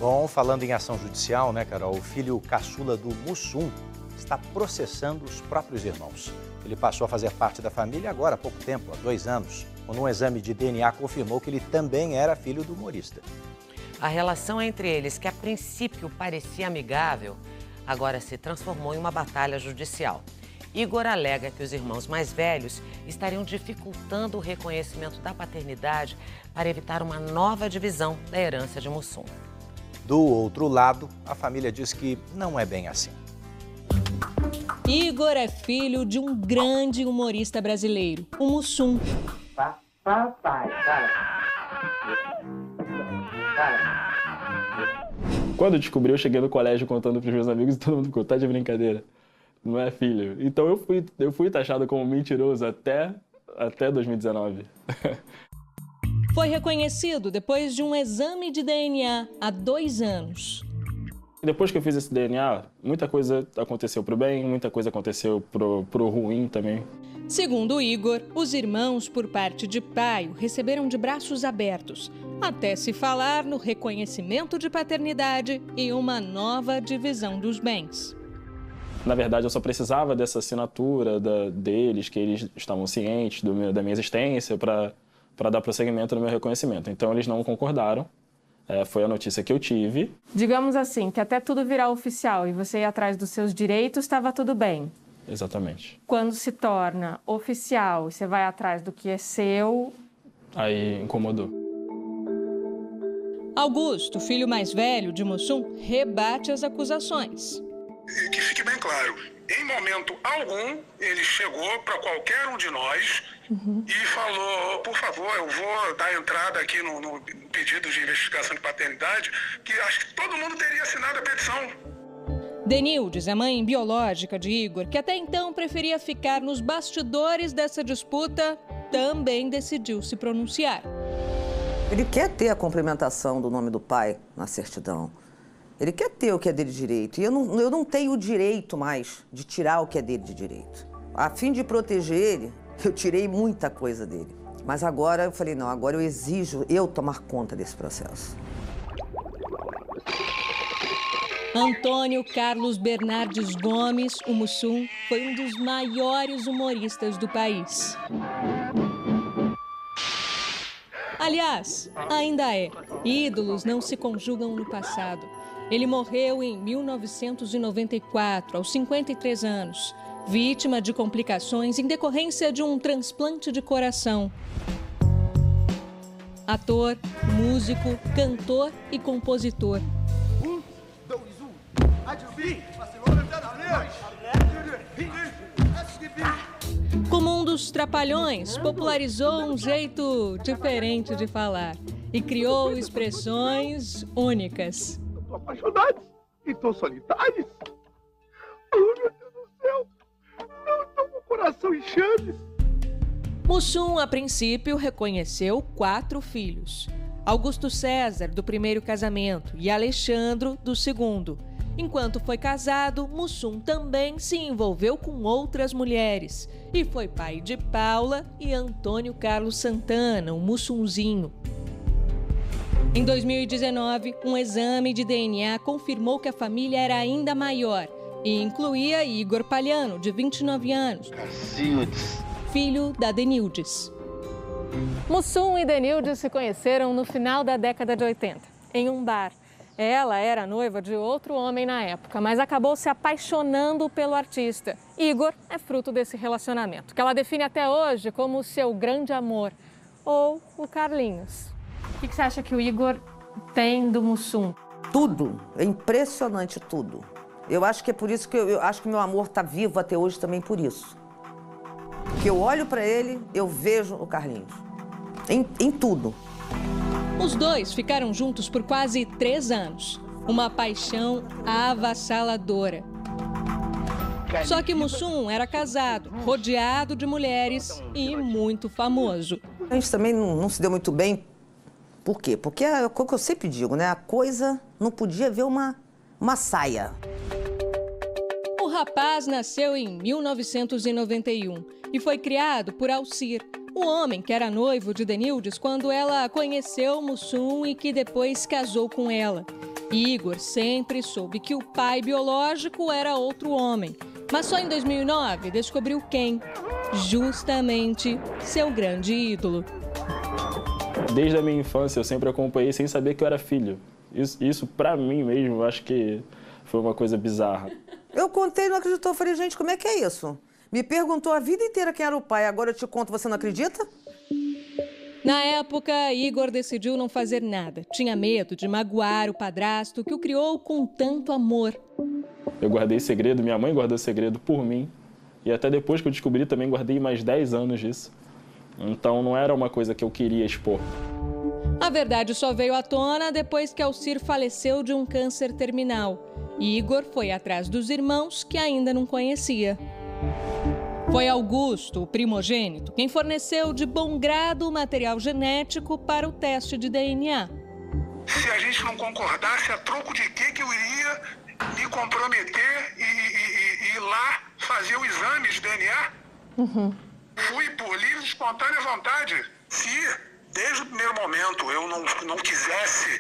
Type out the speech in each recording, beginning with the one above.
Bom, falando em ação judicial, né, Carol? O filho caçula do Mussum está processando os próprios irmãos. Ele passou a fazer parte da família agora há pouco tempo, há 2 anos, quando um exame de DNA confirmou que ele também era filho do humorista. A relação entre eles, que a princípio parecia amigável, agora se transformou em uma batalha judicial. Igor alega que os irmãos mais velhos estariam dificultando o reconhecimento da paternidade para evitar uma nova divisão da herança de Mussum. Do outro lado, a família diz que não é bem assim. Igor é filho de um grande humorista brasileiro, o Mussum. Quando eu descobri, eu cheguei no colégio contando para os meus amigos e todo mundo ficou, tá de brincadeira, não é filho. Então eu fui taxado como mentiroso até 2019. Foi reconhecido depois de um exame de DNA há 2 anos. Depois que eu fiz esse DNA, muita coisa aconteceu pro bem, muita coisa aconteceu pro ruim também. Segundo Igor, os irmãos, por parte de pai, o receberam de braços abertos, até se falar no reconhecimento de paternidade e uma nova divisão dos bens. Na verdade, eu só precisava dessa assinatura deles, que eles estavam cientes da minha existência para dar prosseguimento no meu reconhecimento. Então, eles não concordaram. Foi a notícia que eu tive. Digamos assim, que até tudo virar oficial e você ir atrás dos seus direitos, estava tudo bem. Exatamente. Quando se torna oficial e você vai atrás do que é seu... Aí incomodou. Augusto, filho mais velho de Mussum, rebate as acusações. Que fique bem claro, em momento algum ele chegou para qualquer um de nós e falou, por favor, eu vou dar entrada aqui no pedido de investigação de paternidade, que acho que todo mundo teria assinado a petição. Denildes, a mãe biológica de Igor, que até então preferia ficar nos bastidores dessa disputa, também decidiu se pronunciar. Ele quer ter a complementação do nome do pai na certidão. Ele quer ter o que é dele de direito. E eu não tenho o direito mais de tirar o que é dele de direito. A fim de proteger ele, eu tirei muita coisa dele. Mas agora eu falei, não, agora eu exijo eu tomar conta desse processo. Antônio Carlos Bernardes Gomes, o Mussum, foi um dos maiores humoristas do país. Aliás, ainda é. Ídolos não se conjugam no passado. Ele morreu em 1994, aos 53 anos, vítima de complicações em decorrência de um transplante de coração. Ator, músico, cantor e compositor. Como um dos Trapalhões, popularizou um jeito diferente de falar e criou expressões únicas. Estou apaixonados e estou solitários. Oh, meu Deus do céu, não estou com o coração em chamas. Mussum, a princípio, reconheceu 4 filhos. Augusto César, do primeiro casamento, e Alexandro, do segundo. Enquanto foi casado, Mussum também se envolveu com outras mulheres e foi pai de Paula e Antônio Carlos Santana, o Mussumzinho. Em 2019, um exame de DNA confirmou que a família era ainda maior e incluía Igor Palhano, de 29 anos, filho da Denildes. Mussum e Denildes se conheceram no final da década de 80, em um bar. Ela era noiva de outro homem na época, mas acabou se apaixonando pelo artista. Igor é fruto desse relacionamento, que ela define até hoje como o seu grande amor, ou o Carlinhos. O que você acha que o Igor tem do Mussum? Tudo, é impressionante tudo. Eu acho que é por isso que eu acho que meu amor está vivo até hoje também por isso. Que eu olho para ele, eu vejo o Carlinhos, em tudo. Os dois ficaram juntos por quase 3 anos. Uma paixão avassaladora. Só que Mussum era casado, rodeado de mulheres e muito famoso. A gente também não se deu muito bem. Por quê? Porque é o que eu sempre digo, né? A coisa não podia ver uma saia. O rapaz nasceu em 1991 e foi criado por Alcir, o homem que era noivo de Denildes quando ela conheceu Mussum e que depois casou com ela. Igor sempre soube que o pai biológico era outro homem, mas só em 2009 descobriu quem? Justamente seu grande ídolo. Desde a minha infância eu sempre acompanhei sem saber que eu era filho. Isso pra mim mesmo, eu acho que foi uma coisa bizarra. Eu contei e não acreditou. Eu falei, gente, como é que é isso? Me perguntou a vida inteira quem era o pai, agora eu te conto, você não acredita? Na época, Igor decidiu não fazer nada. Tinha medo de magoar o padrasto que o criou com tanto amor. Eu guardei segredo, minha mãe guardou segredo por mim. E até depois que eu descobri, também guardei mais 10 anos disso. Então não era uma coisa que eu queria expor. A verdade só veio à tona depois que Alcir faleceu de um câncer terminal. Igor foi atrás dos irmãos que ainda não conhecia. Foi Augusto, o primogênito, quem forneceu de bom grado o material genético para o teste de DNA. Se a gente não concordasse, a troco de que eu iria me comprometer e ir lá fazer o exame de DNA? Fui por livre e espontânea vontade. Se desde o primeiro momento eu não quisesse,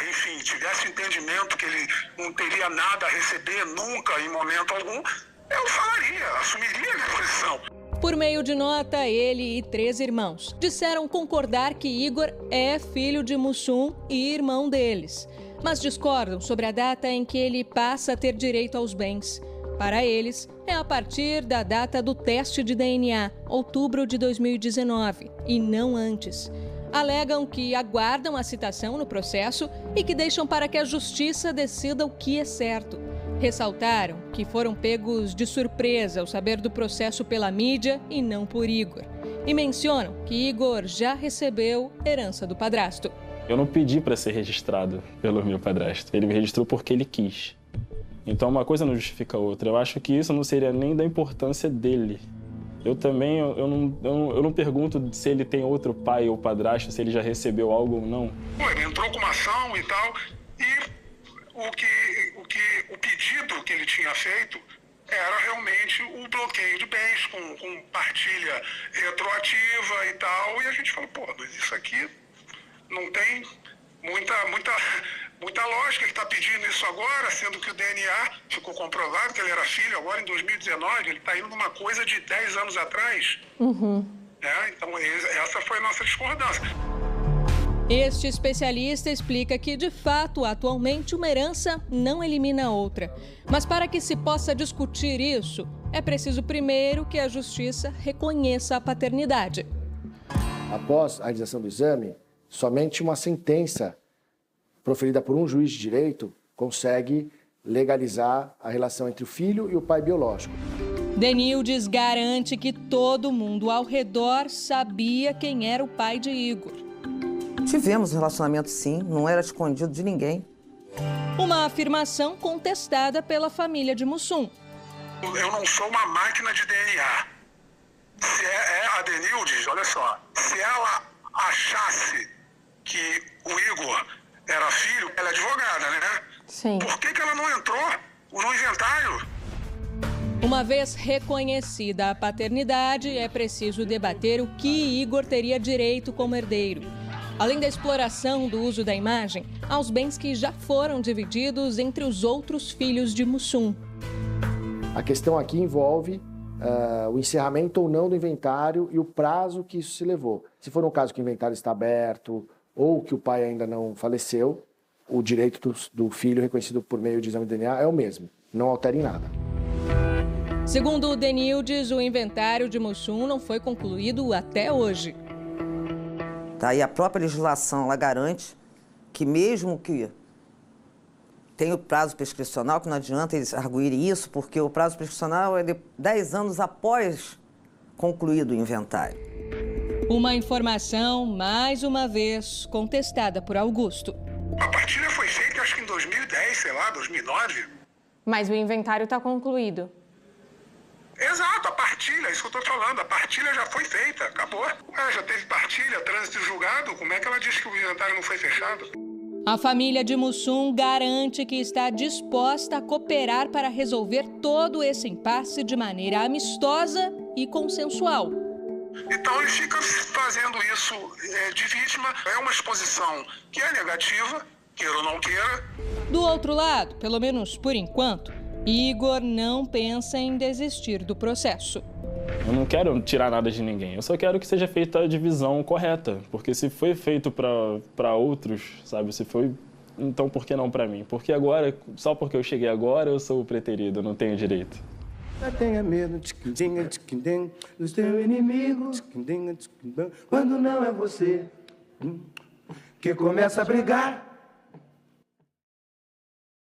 enfim, tivesse entendimento que ele não teria nada a receber nunca, em momento algum, eu falaria, assumiria a minha posição. Por meio de nota, ele e 3 irmãos disseram concordar que Igor é filho de Mussum e irmão deles, mas discordam sobre a data em que ele passa a ter direito aos bens. Para eles, é a partir da data do teste de DNA, outubro de 2019, e não antes. Alegam que aguardam a citação no processo e que deixam para que a justiça decida o que é certo. Ressaltaram que foram pegos de surpresa ao saber do processo pela mídia e não por Igor. E mencionam que Igor já recebeu herança do padrasto. Eu não pedi para ser registrado pelo meu padrasto. Ele me registrou porque ele quis. Então uma coisa não justifica a outra. Eu acho que isso não seria nem da importância dele. Eu também, eu não pergunto se ele tem outro pai ou padrasto, se ele já recebeu algo ou não. Ele entrou com uma ação e tal, e o pedido que ele tinha feito era realmente o bloqueio de bens com partilha retroativa e tal, e a gente falou, pô, mas isso aqui não tem muita lógica, ele está pedindo isso agora, sendo que o DNA ficou comprovado que ele era filho agora em 2019, ele está indo numa coisa de 10 anos atrás. Então essa foi a nossa discordância. Este especialista explica que, de fato, atualmente uma herança não elimina a outra. Mas para que se possa discutir isso, é preciso primeiro que a justiça reconheça a paternidade. Após a realização do exame, somente uma sentença proferida por um juiz de direito consegue legalizar a relação entre o filho e o pai biológico. Denildes garante que todo mundo ao redor sabia quem era o pai de Igor. Tivemos um relacionamento, sim, não era escondido de ninguém. Uma afirmação contestada pela família de Mussum. Eu não sou uma máquina de DNA. Se é a Denildes, olha só, se ela achasse que o Igor era filho, ela é advogada, né? Sim. Por que ela não entrou no inventário? Uma vez reconhecida a paternidade, é preciso debater o que Igor teria direito como herdeiro. Além da exploração do uso da imagem, aos bens que já foram divididos entre os outros filhos de Mussum. A questão aqui envolve o encerramento ou não do inventário e o prazo que isso se levou. Se for um caso que o inventário está aberto ou que o pai ainda não faleceu, o direito do filho reconhecido por meio de exame de DNA é o mesmo, não altera em nada. Segundo o Denildes, o inventário de Mussum não foi concluído até hoje. Tá? E a própria legislação ela garante que mesmo que tenha o prazo prescricional, que não adianta eles arguírem isso, porque o prazo prescricional é de 10 anos após concluído o inventário. Uma informação, mais uma vez, contestada por Augusto. A partilha foi feita, acho que em 2010, sei lá, 2009. Mas o inventário está concluído. Exato, a partilha, isso que eu estou falando, a partilha já foi feita, acabou. Já teve partilha, trânsito julgado, como é que ela diz que o inventário não foi fechado? A família de Mussum garante que está disposta a cooperar para resolver todo esse impasse de maneira amistosa e consensual. Então ele fica fazendo isso de vítima, é uma exposição que é negativa, queira ou não queira, Do outro lado, pelo menos por enquanto, Igor não pensa em desistir do processo. Eu não quero tirar nada de ninguém, eu só quero que seja feita a divisão correta, porque se foi feito para outros, sabe, se foi, então por que não para mim? Porque agora, só porque eu cheguei agora, eu sou o preterido, eu não tenho direito. Não tenha medo dos teus inimigos, quando não é você que começa a brigar.